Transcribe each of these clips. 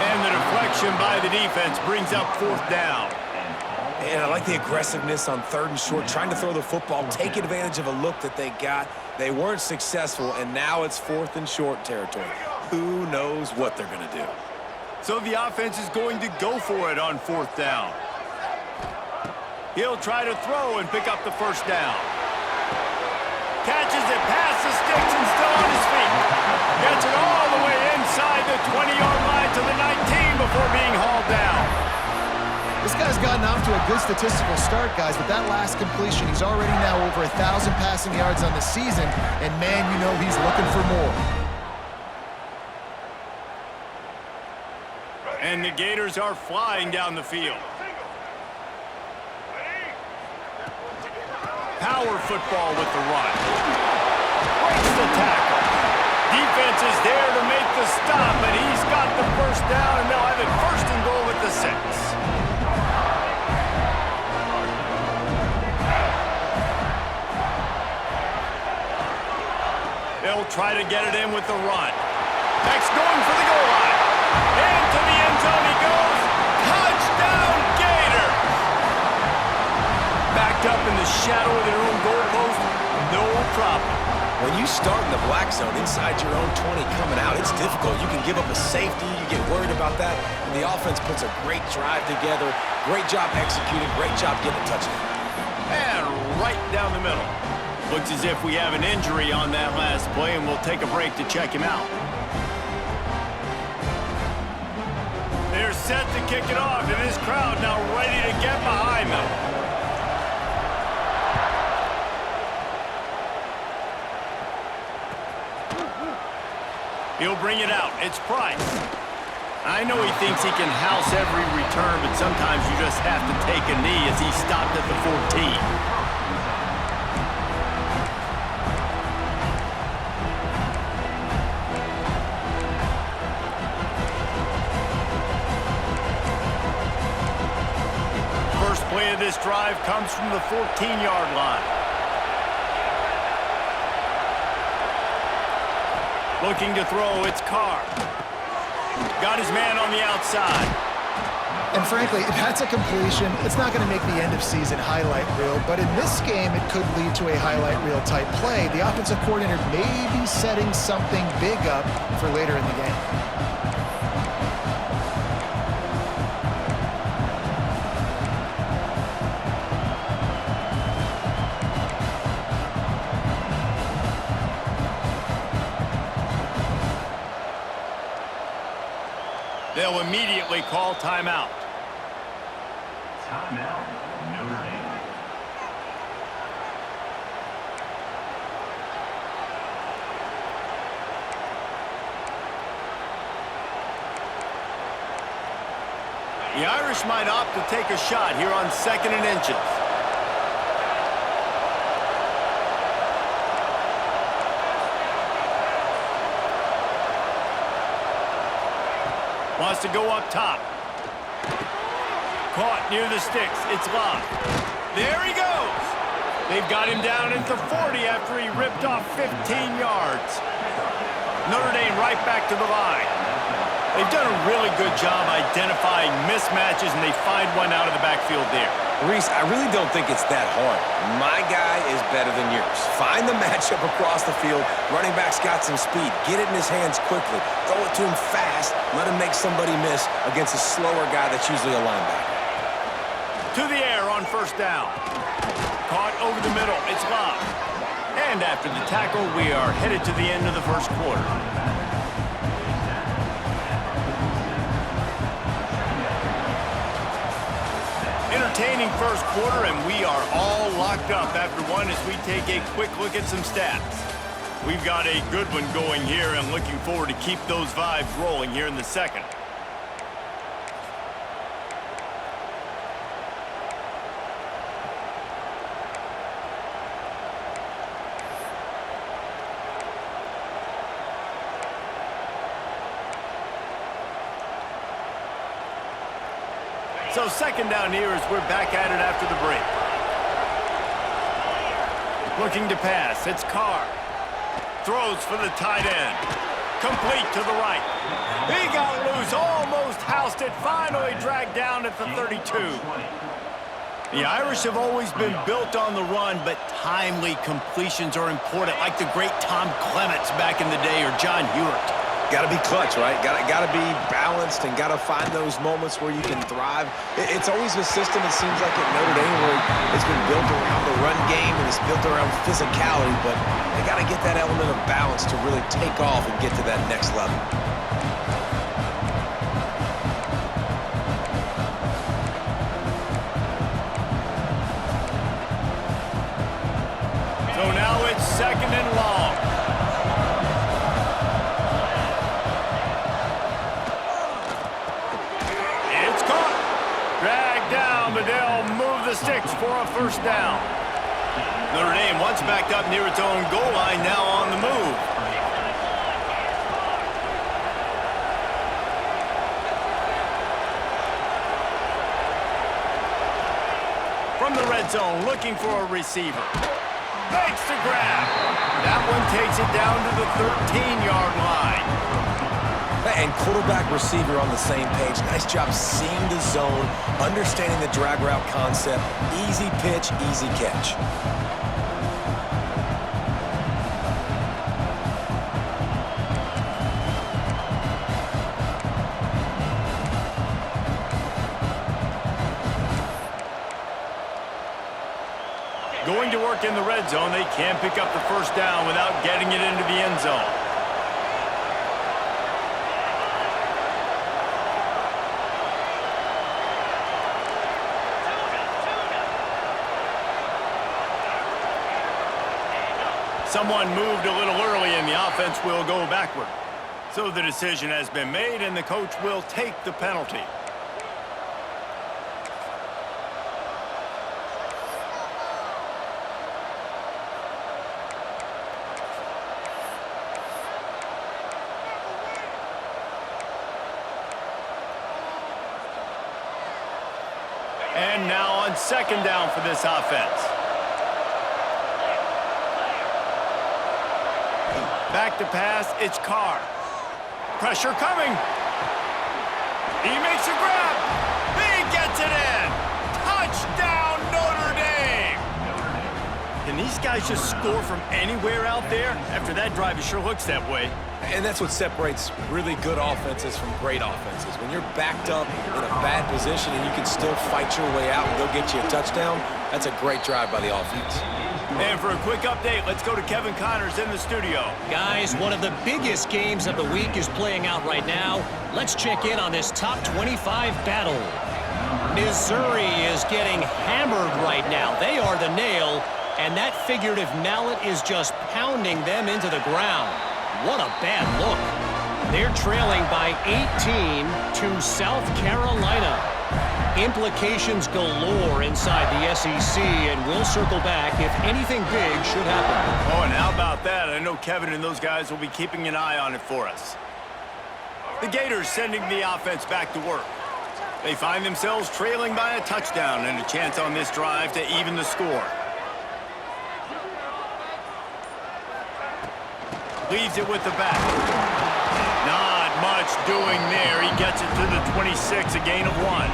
And the deflection by the defense brings up 4th down. And I like the aggressiveness on 3rd and short, trying to throw the football, take advantage of a look that they got. They weren't successful, and now it's 4th and short territory. Who knows what they're going to do? So the offense is going to go for it on 4th down. He'll try to throw and pick up the 1st down. Catches it past the sticks and still on his feet. Gets it all the way inside the 20-yard line to the 19 before being hauled down. This guy's gotten off to a good statistical start, guys. With that last completion, he's already now over 1,000 passing yards on the season, and man, you know he's looking for more. And the Gators are flying down the field. Power football with the run. Breaks the tackle. Defense is there to make the stop, and he's got the 1st down, and they'll have it 1st and goal at the 6. They'll try to get it in with the run. Next going for the goal line. And to the end zone he goes. Touchdown, Gators! Backed up in the shadow of their own goalpost, no problem. When you start in the black zone inside your own 20 coming out, it's difficult. You can give up a safety. You get worried about that. And the offense puts a great drive together. Great job executing. Great job getting a touchdown. And right down the middle. Looks as if we have an injury on that last play, and we'll take a break to check him out. They're set to kick it off, and this crowd now ready to get behind them. He'll bring it out. It's Price. I know he thinks he can house every return, but sometimes you just have to take a knee as he stopped at the 14. Play of this drive comes from the 14-yard line. Looking to throw, it's Carr. Got his man on the outside. And frankly, if that's a completion, it's not going to make the end-of-season highlight reel, but in this game, it could lead to a highlight reel type play. The offensive coordinator may be setting something big up for later in the game. They'll immediately call timeout. Timeout, Notre Dame. The Irish might opt to take a shot here on 2nd and inches. Wants to go up top. Caught near the sticks. It's locked. There he goes. They've got him down at the 40 after he ripped off 15 yards. Notre Dame right back to the line. They've done a really good job identifying mismatches, and they find one out of the backfield there. Reese, I really don't think it's that hard. My guy is better than yours. Find the matchup across the field. Running back's got some speed. Get it in his hands quickly. Throw it to him fast. Let him make somebody miss against a slower guy that's usually a linebacker. To the air on 1st down. Caught over the middle. It's locked. And after the tackle, we are headed to the end of the 1st quarter. Entertaining 1st quarter, and we are all locked up after one as we take a quick look at some stats. We've got a good one going here, and looking forward to keep those vibes rolling here in the 2nd. So 2nd down here as we're back at it after the break. Looking to pass. It's Carr. Throws for the tight end. Complete to the right. He got loose, almost housed it, finally dragged down at the 32. The Irish have always been built on the run, but timely completions are important, like the great Tom Clements back in the day or John Hewlett. Got to be clutch, right? Got to be balanced and got to find those moments where you can thrive. It's always a system, it seems like, at Notre Dame where it's been built around the run game and it's built around physicality, but they got to get that element of balance to really take off and get to that next level. So now it's 2nd and long. But they'll move the sticks for a first down. Notre Dame once backed up near its own goal line, now on the move. From the red zone, looking for a receiver. Makes the grab. That one takes it down to the 13-yard line. And quarterback receiver on the same page. Nice job seeing the zone, understanding the drag route concept. Easy pitch, easy catch. Going to work in the red zone, they can't pick up the first down without getting it into the end zone. Someone moved a little early and the offense will go backward. So the decision has been made and the coach will take the penalty. And now on 2nd down for this offense. Back to pass, it's Carr. Pressure coming. He makes a grab. He gets it in. Touchdown, Notre Dame. Can these guys just score from anywhere out there? After that drive, it sure looks that way. And that's what separates really good offenses from great offenses. When you're backed up in a bad position and you can still fight your way out and go get you a touchdown, that's a great drive by the offense. And for a quick update, let's go to Kevin Connors in the studio. Guys, one of the biggest games of the week is playing out right now. Let's check in on this top 25 battle. Missouri is getting hammered right now. They are the nail, and that figurative mallet is just pounding them into the ground. What a bad look. They're trailing by 18 to South Carolina. Implications galore inside the SEC, and we'll circle back if anything big should happen. Oh, and how about that? I know Kevin and those guys will be keeping an eye on it for us. The Gators sending the offense back to work. They find themselves trailing by a touchdown and a chance on this drive to even the score. Leaves it with the back. Not much doing there. He gets it to the 26, a gain of 1.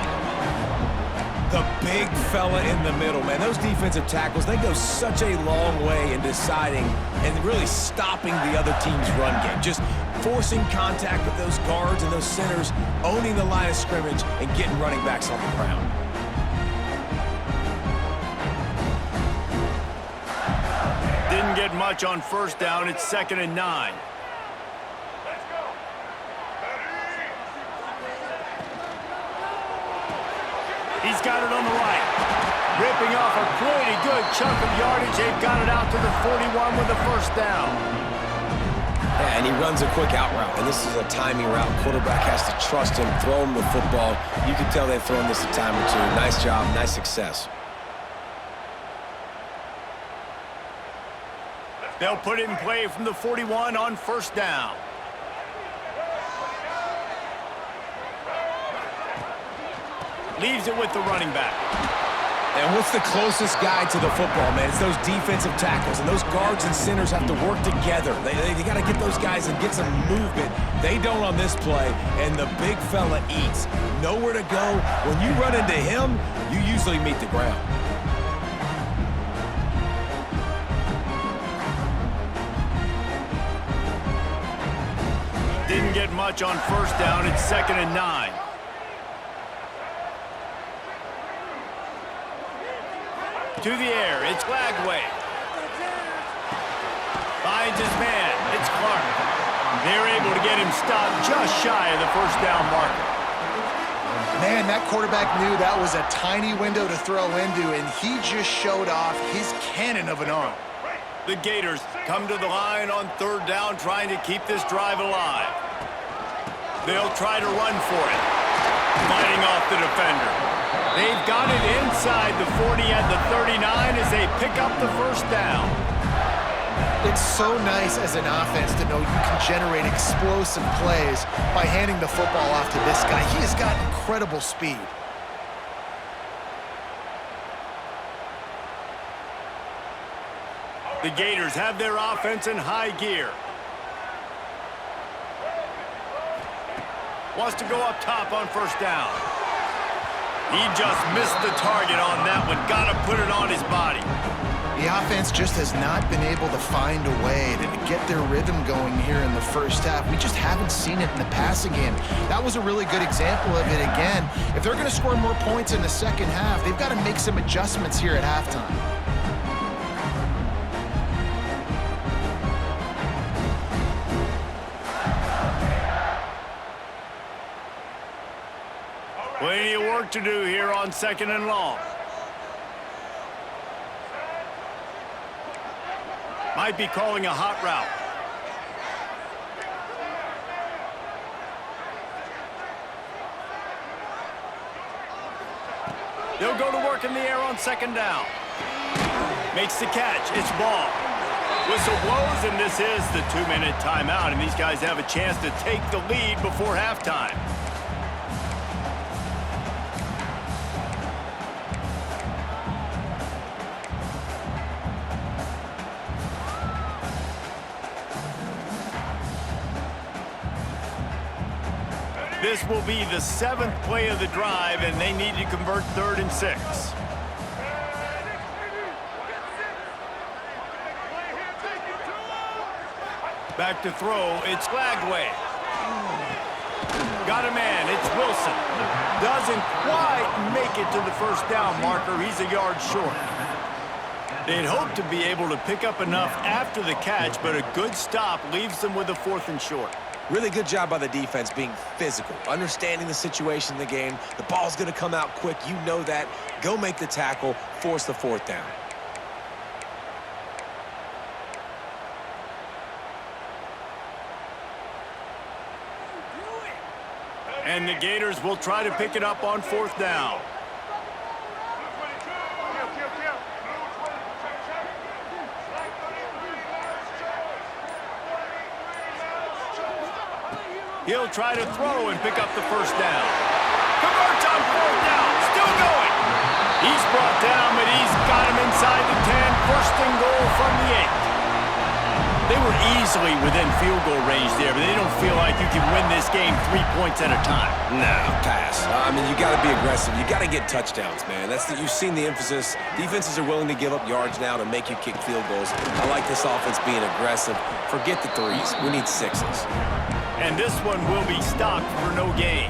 The big fella in the middle, man. Those defensive tackles, they go such a long way in deciding and really stopping the other team's run game. Just forcing contact with those guards and those centers, owning the line of scrimmage, and getting running backs on the ground. Didn't get much on first down. It's 2nd and 9. He's got it on the right. Ripping off a pretty good chunk of yardage. They've got it out to the 41 with the first down. Yeah, and he runs a quick out route, and this is a timing route. Quarterback has to trust him, throw him the football. You can tell they've thrown this a time or two. Nice job, nice success. They'll put it in play from the 41 on first down. Leaves it with the running back. And what's the closest guy to the football, man? It's those defensive tackles, and those guards and centers have to work together. They got to get those guys and get some movement. They don't on this play, and the big fella eats. Nowhere to go. When you run into him, you usually meet the ground. Didn't get much on first down. It's 2nd and 9. To the air, it's Lagway. Finds his man, it's Clark. They're able to get him stopped just shy of the first down marker. Man, that quarterback knew that was a tiny window to throw into, and he just showed off his cannon of an arm. The Gators come to the line on 3rd down, trying to keep this drive alive. They'll try to run for it, fighting off the defender. They've got it inside the 40 at the 39 as they pick up the first down. It's so nice as an offense to know you can generate explosive plays by handing the football off to this guy. He has got incredible speed. The Gators have their offense in high gear. Wants to go up top on first down. He just missed the target on that one. Got to put it on his body. The offense just has not been able to find a way to get their rhythm going here in the first half. We just haven't seen it in the passing game. That was a really good example of it again. If they're going to score more points in the second half, they've got to make some adjustments here at halftime. Plenty of work to do here on 2nd and long. Might be calling a hot route. They'll go to work in the air on 2nd down. Makes the catch. It's ball. Whistle blows, and this is the 2-minute timeout, and these guys have a chance to take the lead before halftime. This will be the 7th play of the drive, and they need to convert 3rd and 6. Back to throw, it's Lagway. Got a man, it's Wilson. Doesn't quite make it to the first down marker. He's a yard short. They'd hoped to be able to pick up enough after the catch, but a good stop leaves them with a 4th and short. Really good job by the defense being physical, understanding the situation in the game. The ball's going to come out quick. You know that. Go make the tackle, force the 4th down. And the Gators will try to pick it up on 4th down. He'll try to throw and pick up the first down. Converts on 4th down. Still going. He's brought down, but he's got him inside the 10. 1st and goal from the 8. They were easily within field goal range there, but they don't feel like you can win this game 3 points at a time. No, pass. I mean, you got to be aggressive. You got to get touchdowns, man. You've seen the emphasis. Defenses are willing to give up yards now to make you kick field goals. I like this offense being aggressive. Forget the 3s. We need 6s. And this one will be stopped for no gain.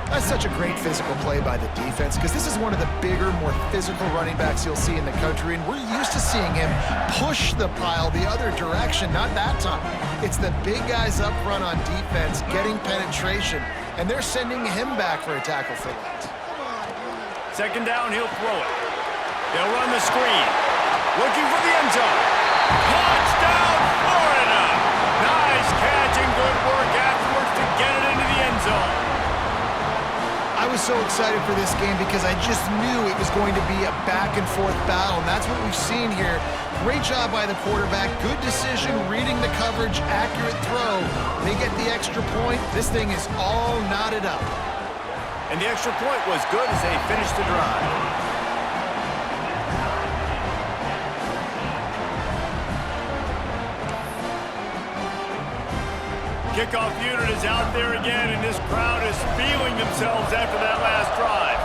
That's such a great physical play by the defense because this is one of the bigger, more physical running backs you'll see in the country, and we're used to seeing him push the pile the other direction. Not that time. It's the big guys up front on defense getting penetration, and they're sending him back for a tackle for loss. 2nd down, he'll throw it. They'll run the screen. Looking for the end zone. Touchdown, Florida! Nice catch and good work afterwards to get it into the end zone. I was so excited for this game because I just knew it was going to be a back-and-forth battle, and that's what we've seen here. Great job by the quarterback, good decision, reading the coverage, accurate throw. They get the extra point. This thing is all knotted up. And the extra point was good as they finished the drive. Kickoff unit is out there again, and this crowd is feeling themselves after that last drive.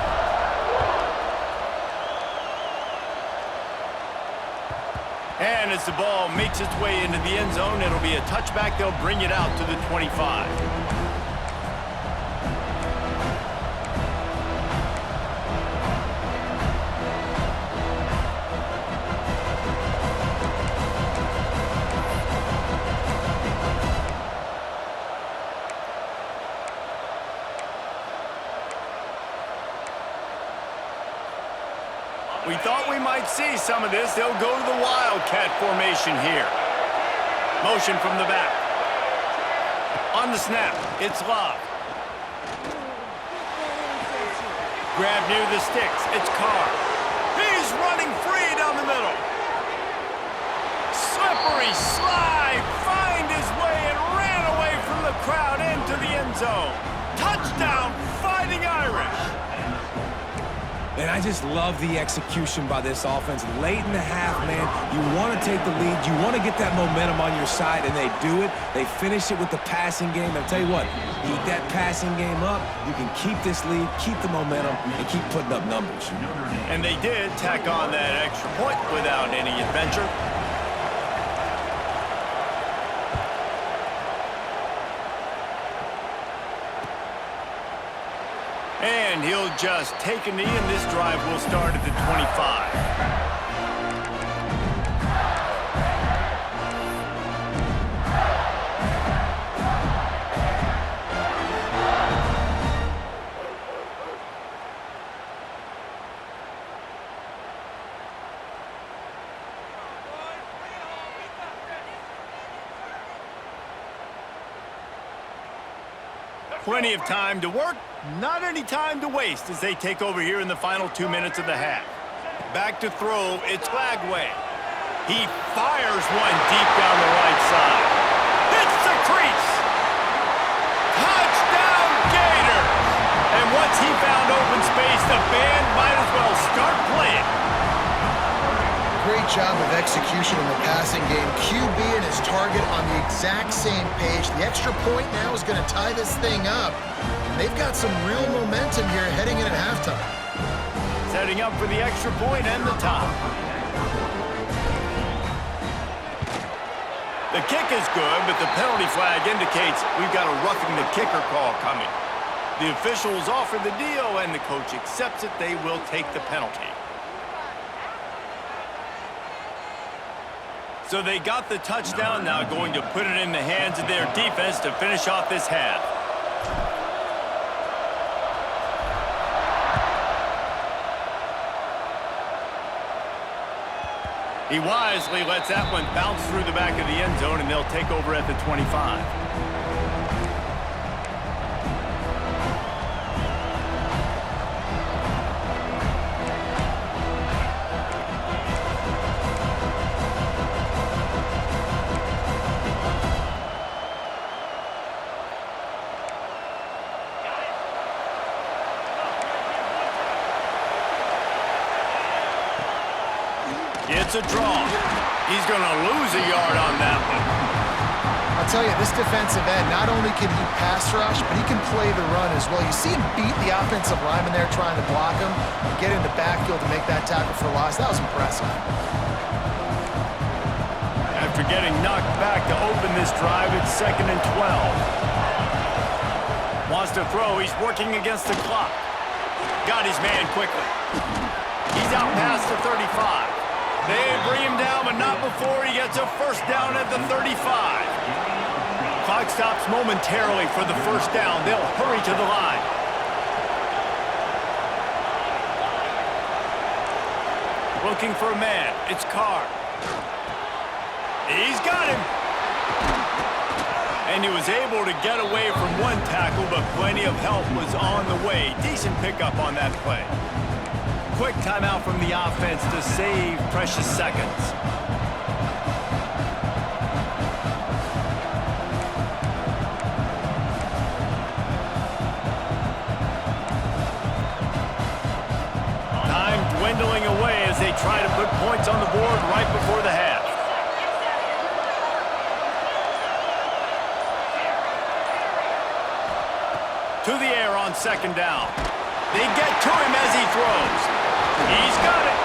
And as the ball makes its way into the end zone, it'll be a touchback. They'll bring it out to the 25. We thought we might see some of this. They'll go to the Wildcat formation here. Motion from the back. On the snap, it's Love. Grab near the sticks, it's Carr. He's running free down the middle. Slippery slide, find his way and ran away from the crowd into the end zone. Touchdown, Fighting Irish. And I just love the execution by this offense. Late in the half, man, you want to take the lead. You want to get that momentum on your side, and they do it. They finish it with the passing game. I'll tell you what, keep that passing game up. You can keep this lead, keep the momentum, and keep putting up numbers. And they did tack on that extra point without any adventure. And he'll just take a knee, and this drive will start at the 25. Plenty of time to work, not any time to waste as they take over here in the final 2 minutes of the half. Back to throw, it's Lagway. He fires one deep down the right side. Hits the crease. Touchdown Gators! And once he found open space, the band might as well start playing. Great job of execution in the passing game. QB and his target on the exact same page. The extra point now is going to tie this thing up. And they've got some real momentum here heading in at halftime. Setting up for the extra point and the top. The kick is good, but the penalty flag indicates we've got a roughing the kicker call coming. The officials offer the deal, and the coach accepts it. They will take the penalty. So they got the touchdown, now going to put it in the hands of their defense to finish off this half. He wisely lets that one bounce through the back of the end zone, and they'll take over at the 25. It's a draw. He's going to lose a yard on that one. I'll tell you, this defensive end, not only can he pass rush, but he can play the run as well. You see him beat the offensive lineman there trying to block him and get in the backfield to make that tackle for loss. That was impressive. After getting knocked back to open this drive, it's 2nd and 12. Wants to throw. He's working against the clock. Got his man quickly. He's out past the 35. They bring him down, but not before he gets a first down at the 35. Clock stops momentarily for the first down. They'll hurry to the line. Looking for a man. It's Carr. He's got him. And he was able to get away from one tackle, but plenty of help was on the way. Decent pickup on that play. Quick timeout from the offense to save precious seconds. Time dwindling away as they try to put points on the board right before the half. To the air on second down. They get to him as he throws. He's got it.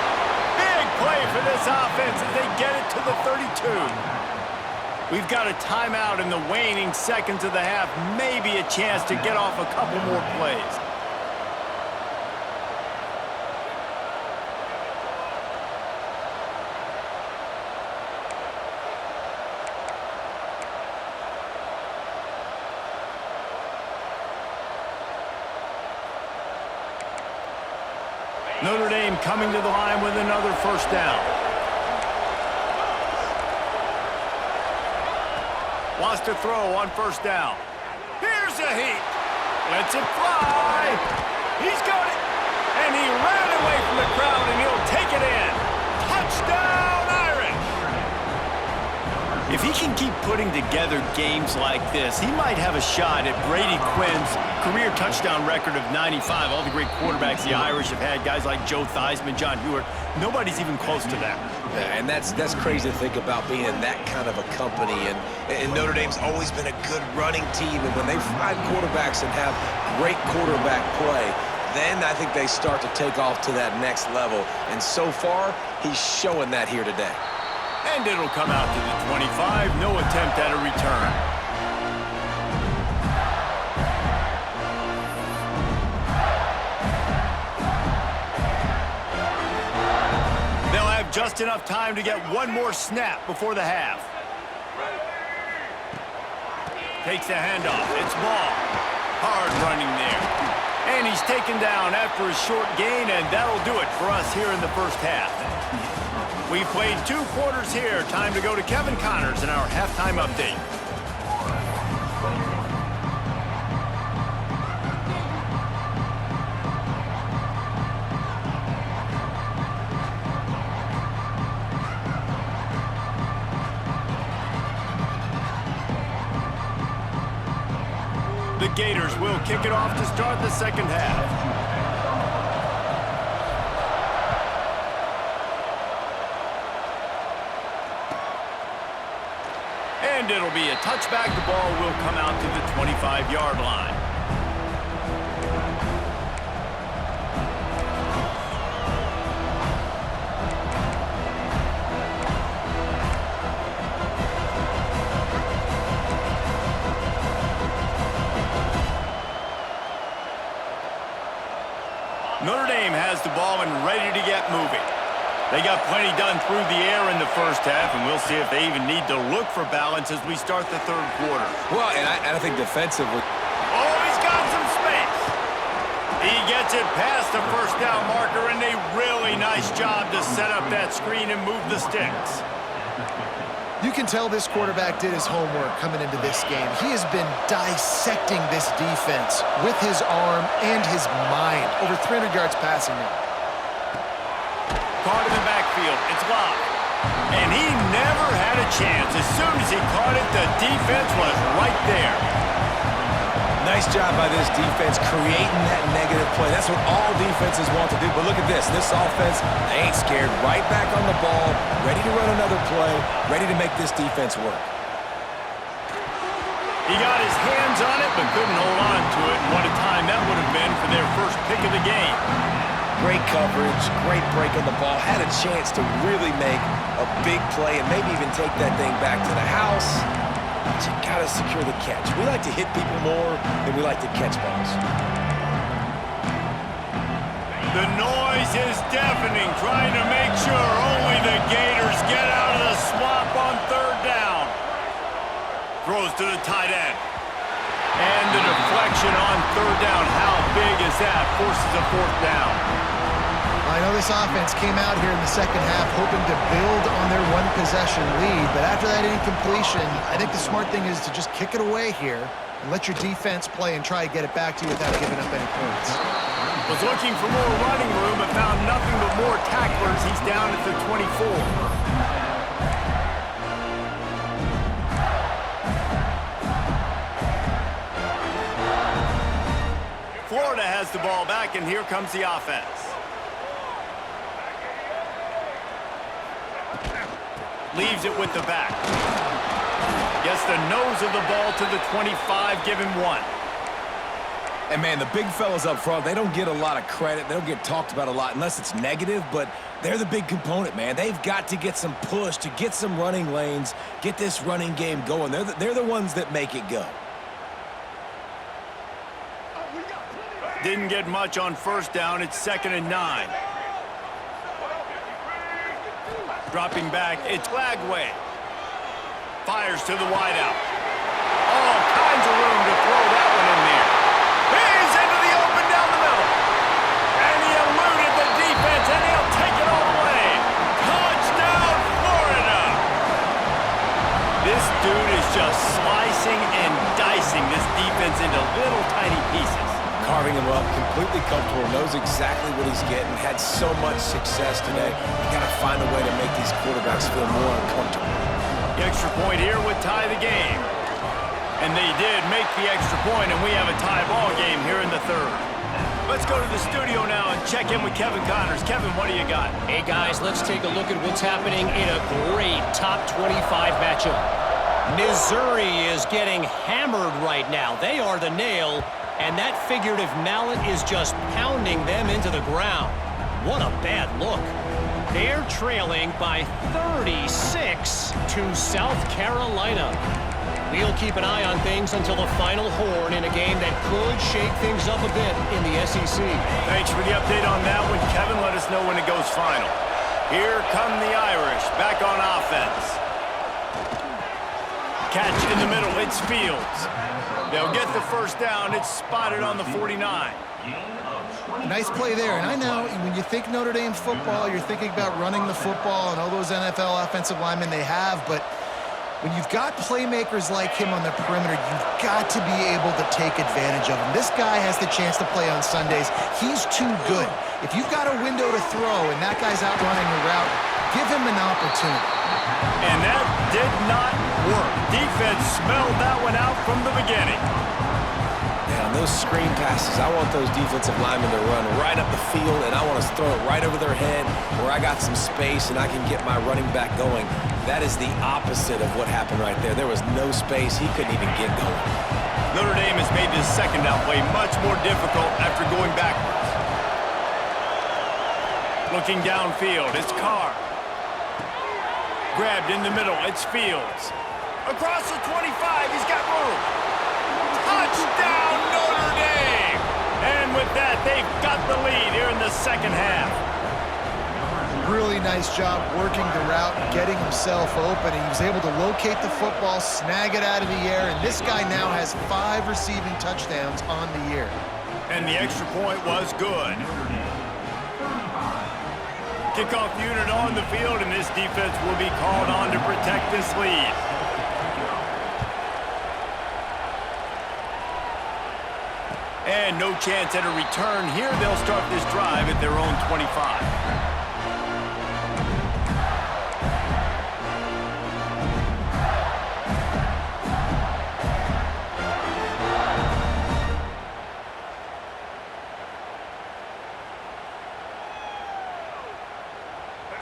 Big play for this offense as they get it to the 32. We've got a timeout in the waning seconds of the half. Maybe a chance to get off a couple more plays. Notre Dame coming to the line with another first down. Wants to throw on first down. Here's a heat. Lets it fly. He's got it. And he ran away from the crowd, and he'll take it in. Touchdown, Irish. If he can keep putting together games like this, he might have a shot at Brady Quinn's career touchdown record of 95. All the great quarterbacks the Irish have had, guys like Joe Theismann, John Hewitt, nobody's even close to that. Yeah, and that's crazy to think about being in that kind of a company. And Notre Dame's always been a good running team. And when they find quarterbacks and have great quarterback play, then I think they start to take off to that next level. And so far, he's showing that here today. And it'll come out to the 25. No attempt at a return. They'll have just enough time to get one more snap before the half. Takes the handoff. It's ball. Hard running there. And he's taken down after a short gain, and that'll do it for us here in the first half. We've played 2 quarters here. Time to go to Kevin Connors in our halftime update. The Gators will kick it off to start the second half. And it'll be a touchback. The ball will come out to the 25-yard line. Notre Dame has the ball and ready to get moving. They got plenty done through the air in the first half, and we'll see if they even need to look for balance as we start the third quarter. Well, and I think defensively. Oh, he's got some space. He gets it past the first down marker, and a really nice job to set up that screen and move the sticks. You can tell this quarterback did his homework coming into this game. He has been dissecting this defense with his arm and his mind. Over 300 yards passing now. Caught in the backfield. It's locked. And he never had a chance. As soon as he caught it, the defense was right there. Nice job by this defense creating that negative play. That's what all defenses want to do. But look at this. This offense, they ain't scared. Right back on the ball, ready to run another play, ready to make this defense work. He got his hands on it, but couldn't hold on to it. And what a time that would have been for their first pick of the game. Great coverage, great break on the ball. Had a chance to really make a big play and maybe even take that thing back to the house. But you gotta secure the catch. We like to hit people more than we like to catch balls. The noise is deafening, trying to make sure only the Gators get out of the swamp on third down. Throws to the tight end. And the deflection on third down. How big is that? Forces a fourth down. I know this offense came out here in the second half hoping to build on their one-possession lead, but after that incompletion, I think the smart thing is to just kick it away here and let your defense play and try to get it back to you without giving up any points. Was looking for more running room, but found nothing but more tacklers. He's down at the 24. Florida has the ball back, and here comes the offense. Leaves it with the back. Gets the nose of the ball to the 25, give him one. And, man, the big fellas up front, they don't get a lot of credit. They don't get talked about a lot unless it's negative, but they're the big component, man. They've got to get some push, to get some running lanes, get this running game going. They're the ones that make it go. Didn't get much on first down. It's 2nd and 9. Dropping back, it's Lagway. Fires to the wideout. All kinds of room to throw that one in there. He's into the open down the middle. And he eluded the defense, and he'll take it all the way. Touchdown, Florida! This dude is just slicing and dicing this defense into little tiny pieces. Carving him up, completely comfortable, knows exactly what he's getting, had so much success today. You got to find a way to make these quarterbacks feel more uncomfortable. The extra point here would tie the game. And they did make the extra point, and we have a tie ball game here in the 3rd. Let's go to the studio now and check in with Kevin Connors. Kevin, what do you got? Hey, guys, let's take a look at what's happening in a great top 25 matchup. Missouri is getting hammered right now. They are the nail, and that figurative mallet is just pounding them into the ground. What a bad look. They're trailing by 36 to South Carolina. We'll keep an eye on things until the final horn in a game that could shake things up a bit in the SEC. Thanks for the update on that one, Kevin. Let us know when it goes final. Here come the Irish, back on offense. Catch in the middle, it's Fields. They'll get the first down. It's spotted on the 49. Nice play there. And I know when you think Notre Dame football, you're thinking about running the football and all those NFL offensive linemen they have, but when you've got playmakers like him on the perimeter, you've got to be able to take advantage of him. This guy has the chance to play on Sundays. He's too good. If you've got a window to throw and that guy's out running a route, give him an opportunity. And that did not work. Defense smelled that one out from the beginning. Yeah, on those screen passes, I want those defensive linemen to run right up the field, and I want to throw it right over their head where I got some space and I can get my running back going. That is the opposite of what happened right there. There was no space. He couldn't even get going. Notre Dame has made this second down play much more difficult after going backwards. Looking downfield, it's Carr. Grabbed in the middle, it's Fields. Across the 25, he's got room. Touchdown, Notre Dame! And with that, they've got the lead here in the second half. Really nice job working the route, getting himself open. He was able to locate the football, snag it out of the air, and this guy now has 5 receiving touchdowns on the year. And the extra point was good. Kickoff unit on the field, and this defense will be called on to protect this lead. And no chance at a return here. They'll start this drive at their own 25.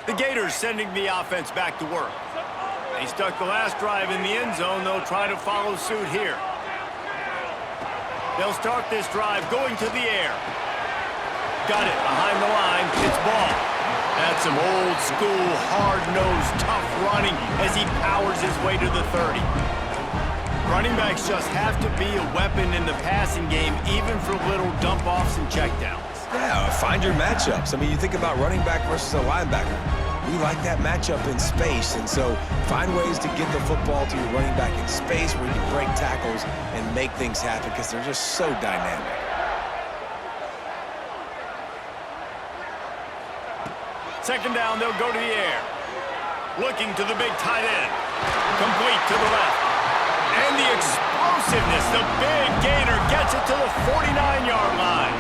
The Gators sending the offense back to work. They stuck the last drive in the end zone. They'll try to follow suit here. They'll start this drive going to the air. Got it behind the line. It's ball. That's some old school, hard-nosed, tough running as he powers his way to the 30. Running backs just have to be a weapon in the passing game, even for little dump-offs and checkdowns. Yeah, find your matchups. I mean, you think about running back versus a linebacker. We like that matchup in space, and so find ways to get the football to your running back in space where you can break tackles and make things happen because they're just so dynamic. Second down, they'll go to the air. Looking to the big tight end. Complete to the left. And the explosiveness, the big gator gets it to the 49-yard line.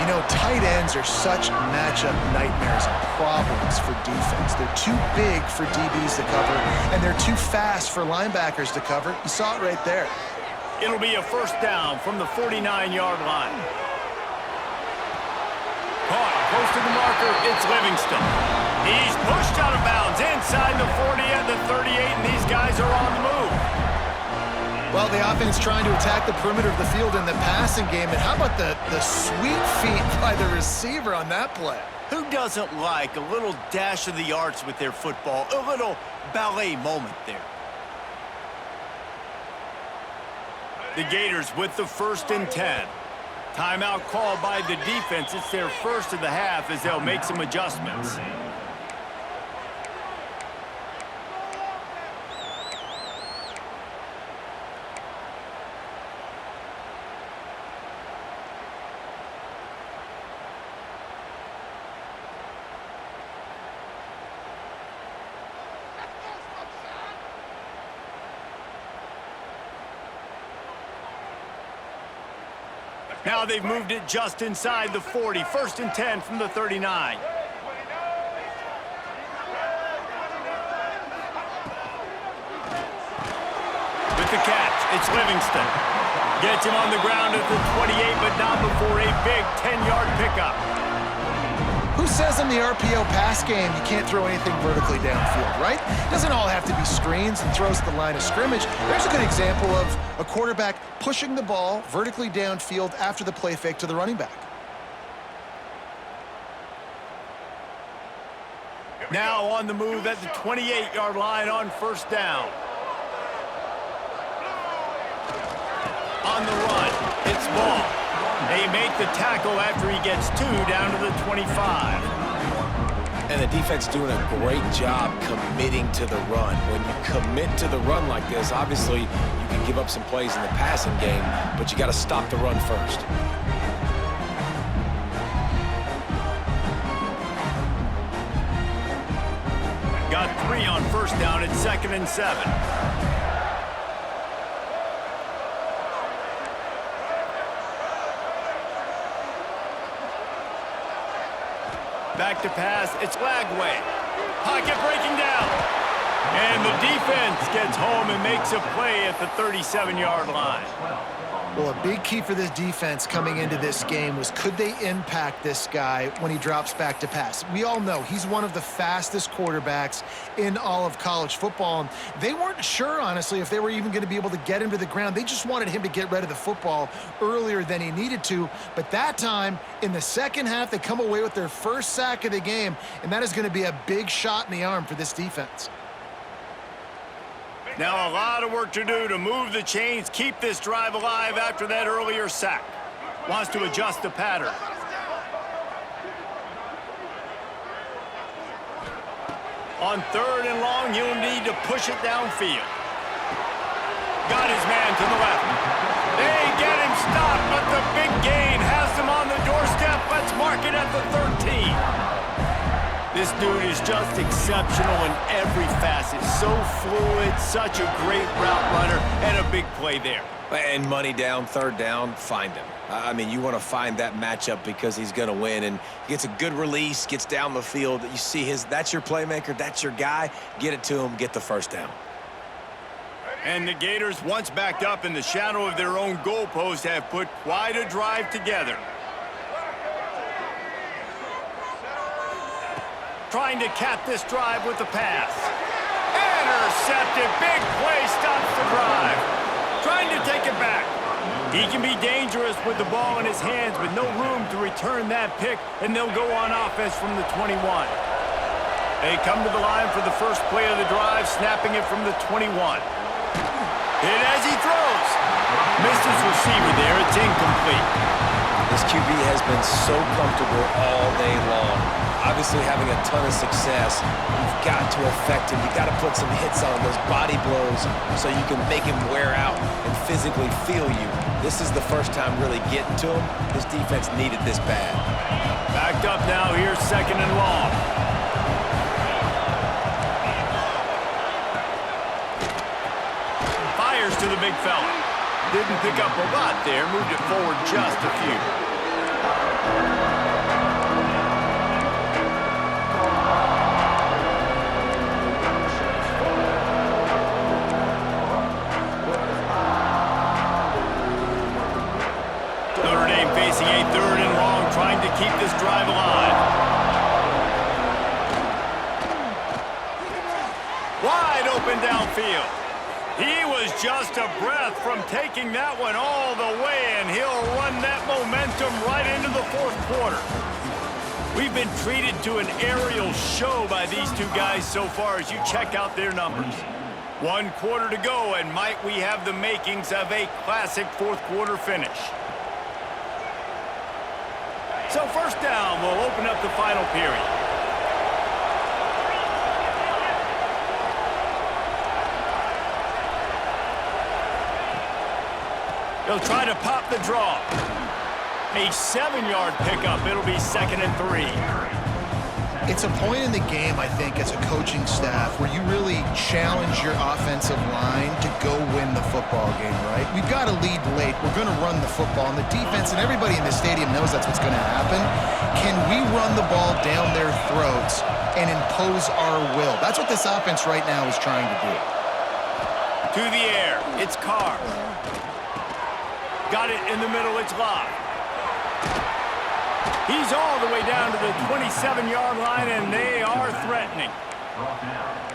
You know, tight ends are such matchup nightmares and problems for defense. They're too big for DBs to cover, and they're too fast for linebackers to cover. You saw it right there. It'll be a first down from the 49-yard line. Caught close to the marker, it's Livingston. He's pushed out of bounds inside the 40 at the 38, and these guys are on the move. Well, the offense trying to attack the perimeter of the field in the passing game. And how about the sweet feet by the receiver on that play? Who doesn't like a little dash of the arts with their football? A little ballet moment there. The Gators with the 1st and 10. Timeout called by the defense. It's their first of the half as they'll make some adjustments. Now they've moved it just inside the 40. 1st and 10 from the 39. With the catch, it's Livingston. Gets him on the ground at the 28, but not before a big 10-yard pickup. Who says in the RPO pass game you can't throw anything vertically downfield, right? It doesn't all have to be screens and throws at the line of scrimmage. There's a good example of a quarterback pushing the ball vertically downfield after the play fake to the running back. Now on the move at the 28-yard line on 1st down. On the run, it's Ball. They make the tackle after he gets 2 down to the 25. And the defense doing a great job committing to the run. When you commit to the run like this, obviously you can give up some plays in the passing game, but you got to stop the run first. Got 3 on 1st down at 2nd and 7. Back to pass, it's Lagway. Pocket breaking down. And the defense gets home and makes a play at the 37-yard line. Well, a big key for this defense coming into this game was could they impact this guy when he drops back to pass? We all know he's one of the fastest quarterbacks in all of college football. And they weren't sure, honestly, if they were even going to be able to get him to the ground. They just wanted him to get rid of the football earlier than he needed to. But that time, in the second half, they come away with their first sack of the game, and that is going to be a big shot in the arm for this defense. Now a lot of work to do to move the chains, keep this drive alive after that earlier sack. Wants to adjust the pattern. On 3rd and long, he'll need to push it downfield. Got his man to the left. They get him stopped, but the big gain has him on the doorstep. Let's mark it at the 13. This dude is just exceptional in every facet. So fluid, such a great route runner, and a big play there. And money down, 3rd down, find him. I mean, you want to find that matchup because he's going to win, and he gets a good release, gets down the field. You see that's your playmaker, that's your guy. Get it to him, get the 1st down. And the Gators, once backed up in the shadow of their own goalpost, have put quite a drive together. Trying to cap this drive with the pass. Intercepted. Big play stops the drive. Trying to take it back. He can be dangerous with the ball in his hands, but no room to return that pick, and they'll go on offense from the 21. They come to the line for the first play of the drive, snapping it from the 21. Hit as he throws. Missed his receiver there. It's incomplete. This QB has been so comfortable all day long. Obviously having a ton of success. You've got to affect him. You've got to put some hits on those body blows so you can make him wear out and physically feel you. This is the first time really getting to him. His defense needed this bad. Backed up now here, 2nd and long. Fires to the big fella. Didn't pick up a lot there. Moved it forward just a few. Notre Dame facing a 3rd and long, trying to keep this drive alive. Wide open downfield. He was just a breath from taking that one all the way, and he'll run that momentum right into the fourth quarter. We've been treated to an aerial show by these two guys so far as you check out their numbers. 1 quarter to go, and might we have the makings of a classic fourth quarter finish. So first down, we'll open up the final period. He'll try to pop the draw. A 7-yard pickup. It'll be 2nd and 3. It's a point in the game, I think, as a coaching staff where you really challenge your offensive line to go win the football game, right? We've got to lead late. We're going to run the football. And the defense and everybody in the stadium knows that's what's going to happen. Can we run the ball down their throats and impose our will? That's what this offense right now is trying to do. To the air. It's Carr. Got it in the middle. It's Locke. He's all the way down to the 27-yard line, and they are threatening.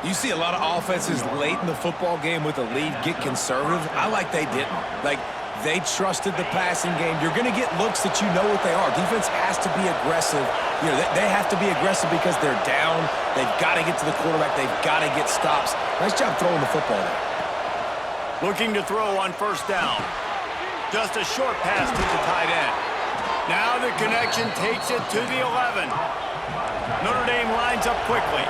You see a lot of offenses late in the football game with a lead get conservative. I like they didn't. Like, they trusted the passing game. You're going to get looks that you know what they are. Defense has to be aggressive. You know, they have to be aggressive because they're down. They've got to get to the quarterback. They've got to get stops. Nice job throwing the football there. Looking to throw on first down. Just a short pass to the tight end. Now the connection takes it to the 11. Notre Dame lines up quickly.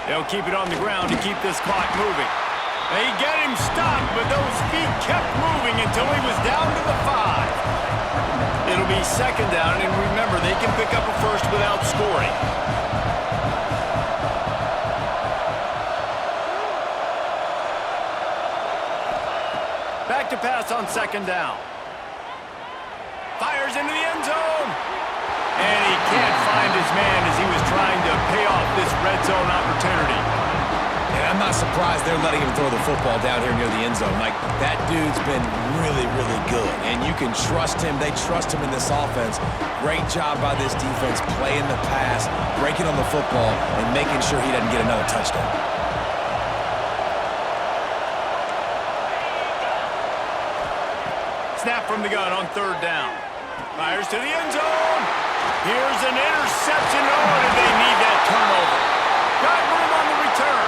They'll keep it on the ground to keep this clock moving. They get him stopped, but those feet kept moving until he was down to the 5. It'll be 2nd down, and remember, they can pick up a first without scoring. Back to pass on 2nd down. Fires into the end zone. And he can't find his man as he was trying to pay off this red zone opportunity. And I'm not surprised they're letting him throw the football down here near the end zone. Like, that dude's been really, really good. And you can trust him. They trust him in this offense. Great job by this defense playing the pass, breaking on the football, and making sure he doesn't get another touchdown. Snap from the gun on 3rd down. Fires to the end zone. Here's an interception. Oh, did they need that turnover? Got room on the return.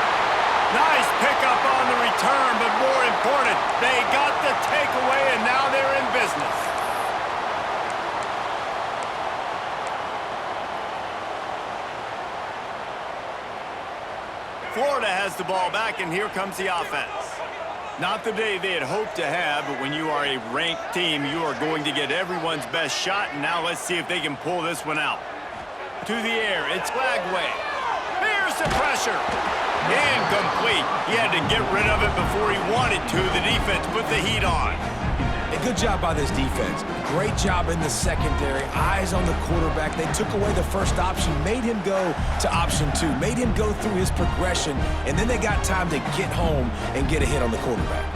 Nice pickup on the return, but more important, they got the takeaway, and now they're in business. Florida has the ball back, and here comes the offense. Not the day they had hoped to have, but when you are a ranked team, you are going to get everyone's best shot, and now let's see if they can pull this one out. To the air, it's Flagway. There's the pressure. Incomplete. He had to get rid of it before he wanted to. The defense put the heat on. A good job by this defense. Great job in the secondary. Eyes on the quarterback. They took away the first option, made him go to option 2, made him go through his progression, and then they got time to get home and get a hit on the quarterback.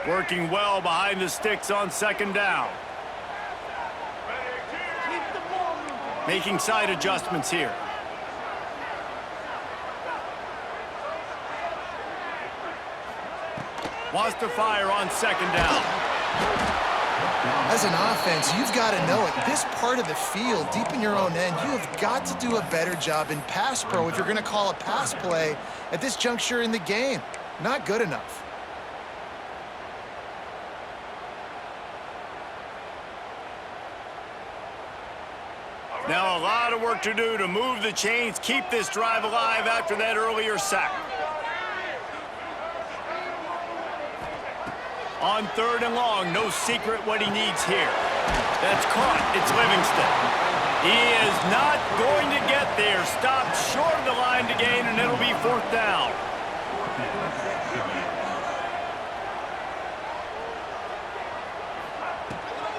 Working well behind the sticks on 2nd down. Making side adjustments here. Wants to fire on 2nd down. As an offense, you've got to know it. This part of the field, deep in your own end, you have got to do a better job in pass pro if you're going to call a pass play at this juncture in the game. Not good enough. Now a lot of work to do to move the chains, keep this drive alive after that earlier sack. On 3rd and long, no secret what he needs here. That's caught. It's Livingston. He is not going to get there. Stopped short of the line to gain, and it'll be 4th down.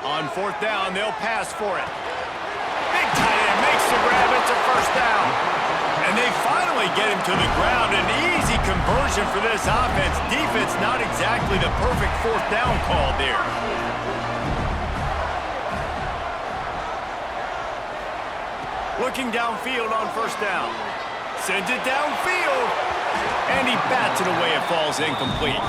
On 4th down, they'll pass for it. Big tight end makes the grab. It's a 1st down. And they finally get him to the ground. An easy conversion for this offense. Defense not exactly the perfect fourth down call there. Looking downfield on first down. Sends it downfield. And he bats it away. It falls incomplete.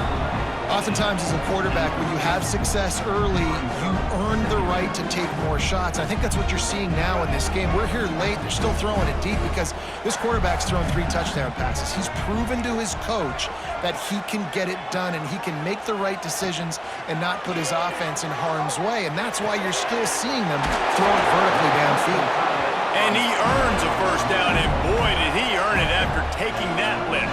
Oftentimes as a quarterback, when you have success early, you earn the right to take more shots. I think that's what you're seeing now in this game. We're here late. They're still throwing it deep because this quarterback's thrown 3 touchdown passes. He's proven to his coach that he can get it done and he can make the right decisions and not put his offense in harm's way. And that's why you're still seeing them throw it vertically downfield. And he earns a first down, and boy, did he earn it after taking that lift.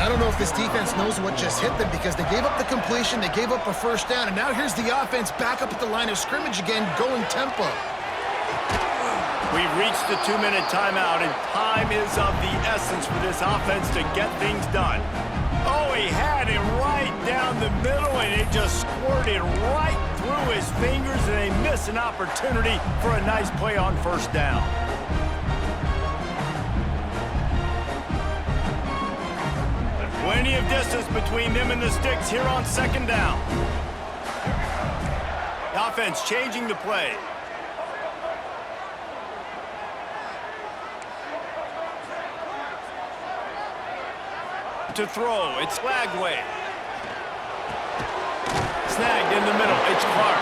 I don't know if this defense knows what just hit them because they gave up the completion, they gave up a first down, and now here's the offense back up at the line of scrimmage again, going tempo. We've reached the 2-minute timeout, and time is of the essence for this offense to get things done. Oh, he had it right down the middle, and it just squirted right through his fingers, and they miss an opportunity for a nice play on first down. Plenty of distance between them and the sticks here on second down. The offense changing the play. To throw, it's Lagway. Snagged in the middle, it's Clark.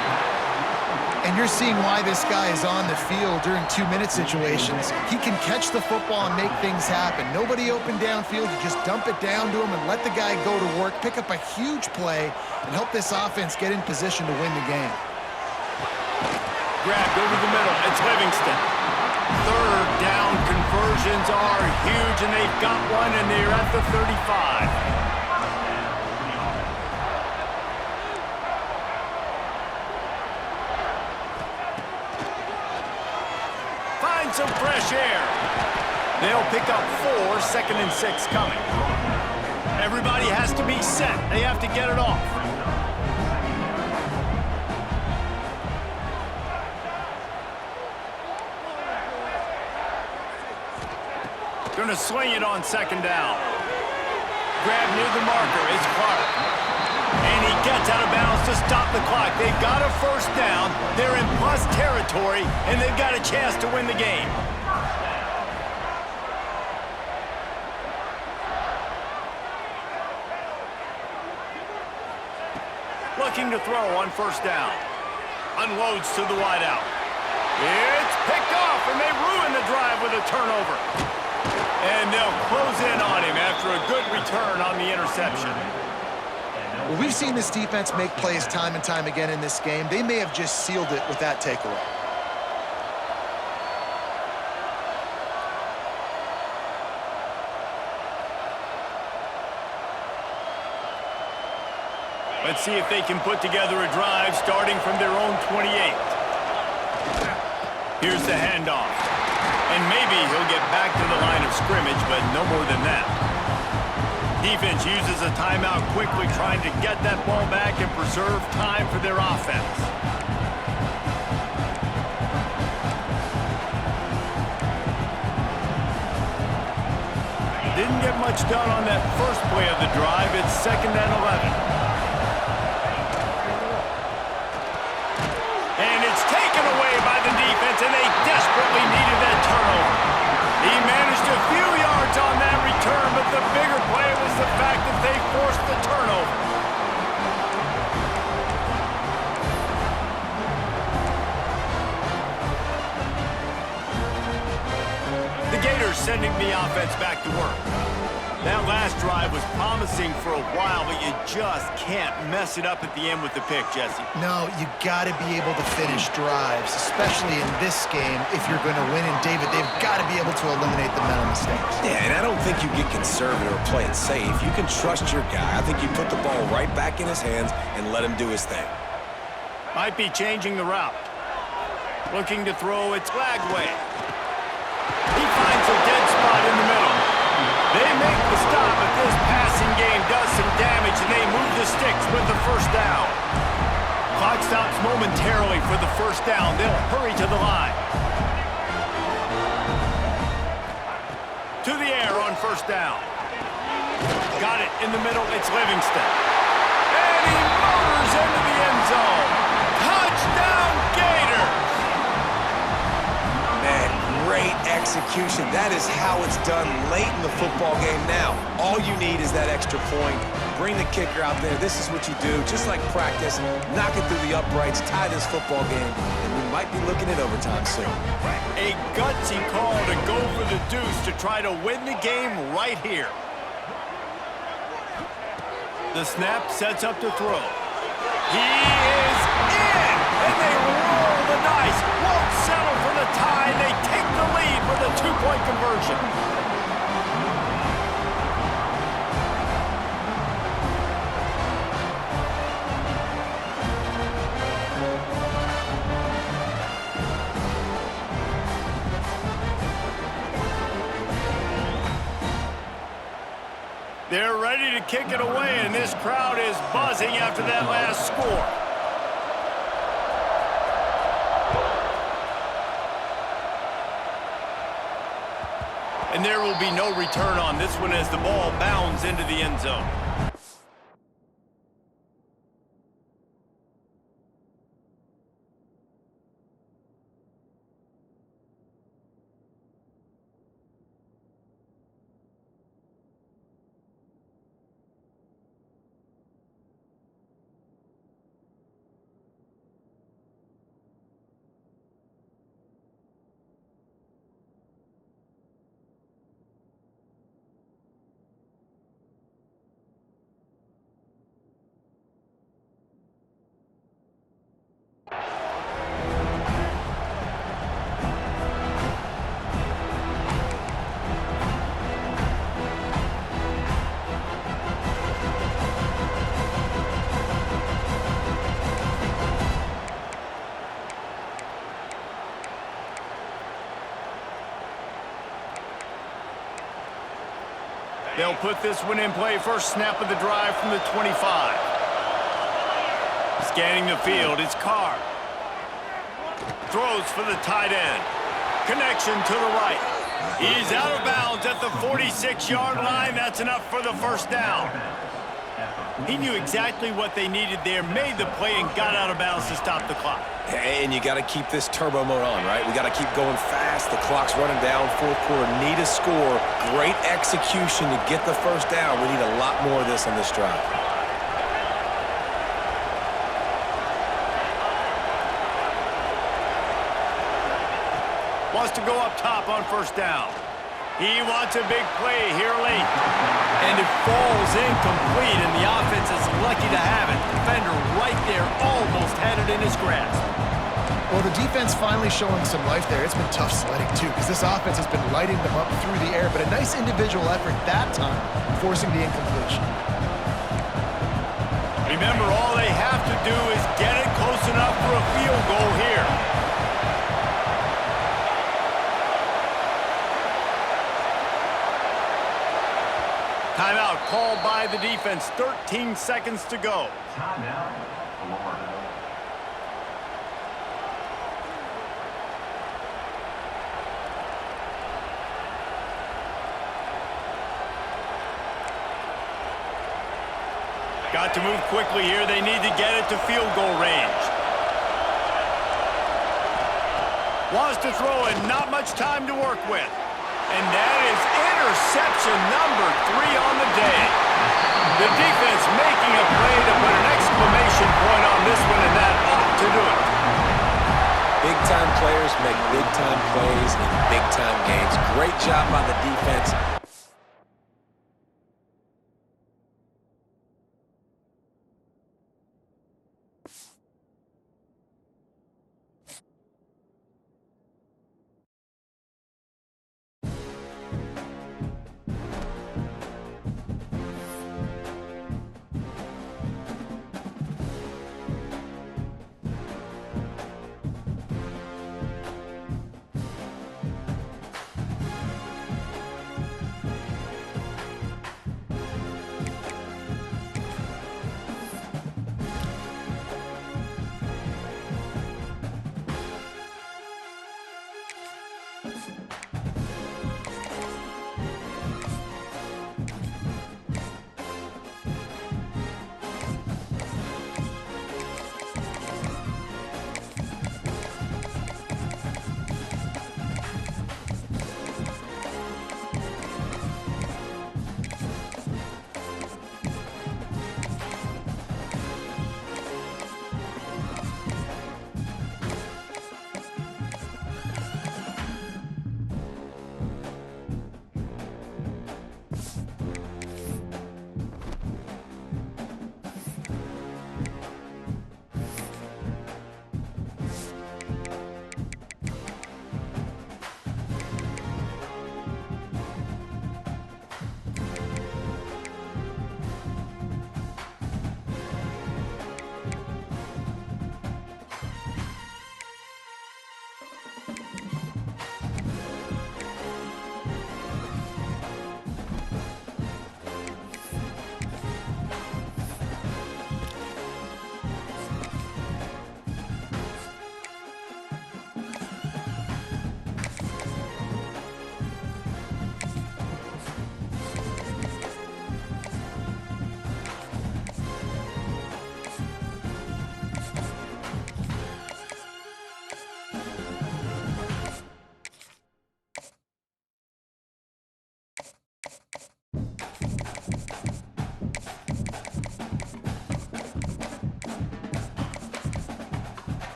And you're seeing why this guy is on the field during 2-minute situations. He can catch the football and make things happen. Nobody open downfield, you just dump it down to him and let the guy go to work, pick up a huge play, and help this offense get in position to win the game. Grabbed over the middle, it's Livingston. Third down conversions are huge, and they've got one, and they're at the 35. Find some fresh air. They'll pick up 4, 2nd and 6 coming. Everybody has to be set. They have to get it off. Gonna swing it on second down. Grab near the marker, it's Clark. And he gets out of bounds to stop the clock. They've got a first down, they're in plus territory, and they've got a chance to win the game. Looking to throw on first down. Unloads to the wideout. It's picked off, and they ruin the drive with a turnover. And they'll close in on him after a good return on the interception. Well, we've seen this defense make plays time and time again in this game. They may have just sealed it with that takeaway. Let's see if they can put together a drive starting from their own 28. Here's the handoff. And maybe he'll get back to the line of scrimmage, but no more than that. Defense uses a timeout quickly, trying to get that ball back and preserve time for their offense. Didn't get much done on that first play of the drive. It's 2nd and 11. And it's taken away by the defense, and they desperately needed that turnover. He managed a few yards on that return, but the bigger play was the fact that they forced the turnover. The Gators sending the offense back to work. That last drive was promising for a while, but you just can't mess it up at the end with the pick, Jesse. No, you got to be able to finish drives, especially in this game if you're going to win. And David, they've got to be able to eliminate the mental mistakes. Yeah, and I don't think you get conservative or play it safe. You can trust your guy. I think you put the ball right back in his hands and let him do his thing. Might be changing the route. Looking to throw, it's Lagway. He finds a dead spot in the middle. They make the stop, but this passing game does some damage, and they move the sticks with the first down. Clock stops momentarily for the first down. They'll hurry to the line. To the air on first down. Got it in the middle. It's Livingston. And he motors into the end zone. Touchdown, Gators! Man, great execution. That is how it's done late in the football game now. All you need is that extra point. Bring the kicker out there. This is what you do. Just like practice, knock it through the uprights, tie this football game, and we might be looking at overtime soon. A gutsy call to go for the deuce to try to win the game right here. The snap sets up to throw. He is in! And they roll the dice. Won't settle for the tie. They take the lead with a two-point conversion. They're ready to kick it away, and this crowd is buzzing after that last score. And there will be no return on this one as the ball bounds into the end zone. They'll put this one in play. First snap of the drive from the 25. Scanning the field, it's Carr. Throws for the tight end. Connection to the right. He's out of bounds at the 46-yard line. That's enough for the first down. He knew exactly what they needed there, made the play, and got out of bounds to stop the clock. And you got to keep this turbo mode on, right? We got to keep going fast. The clock's running down. Fourth quarter, need a score. Great execution to get the first down. We need a lot more of this on this drive. Wants to go up top on first down. He wants a big play here late. And it falls incomplete, and the offense is lucky to have it. Defender right there almost had it in his grasp. Well, the defense finally showing some life there. It's been tough sledding, too, because this offense has been lighting them up through the air, but a nice individual effort that time, forcing the incompletion. Remember, all they have to do is get it close enough for a field goal here. Timeout called by the defense. 13 seconds to go. Timeout, Florida. Got to move quickly here. They need to get it to field goal range. Wants to throw and not much time to work with. And that is interception number 3 on the day. The defense making a play to put an exclamation point on this one, and that ought to do it. Big-time players make big-time plays in big-time games. Great job by the defense.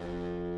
down.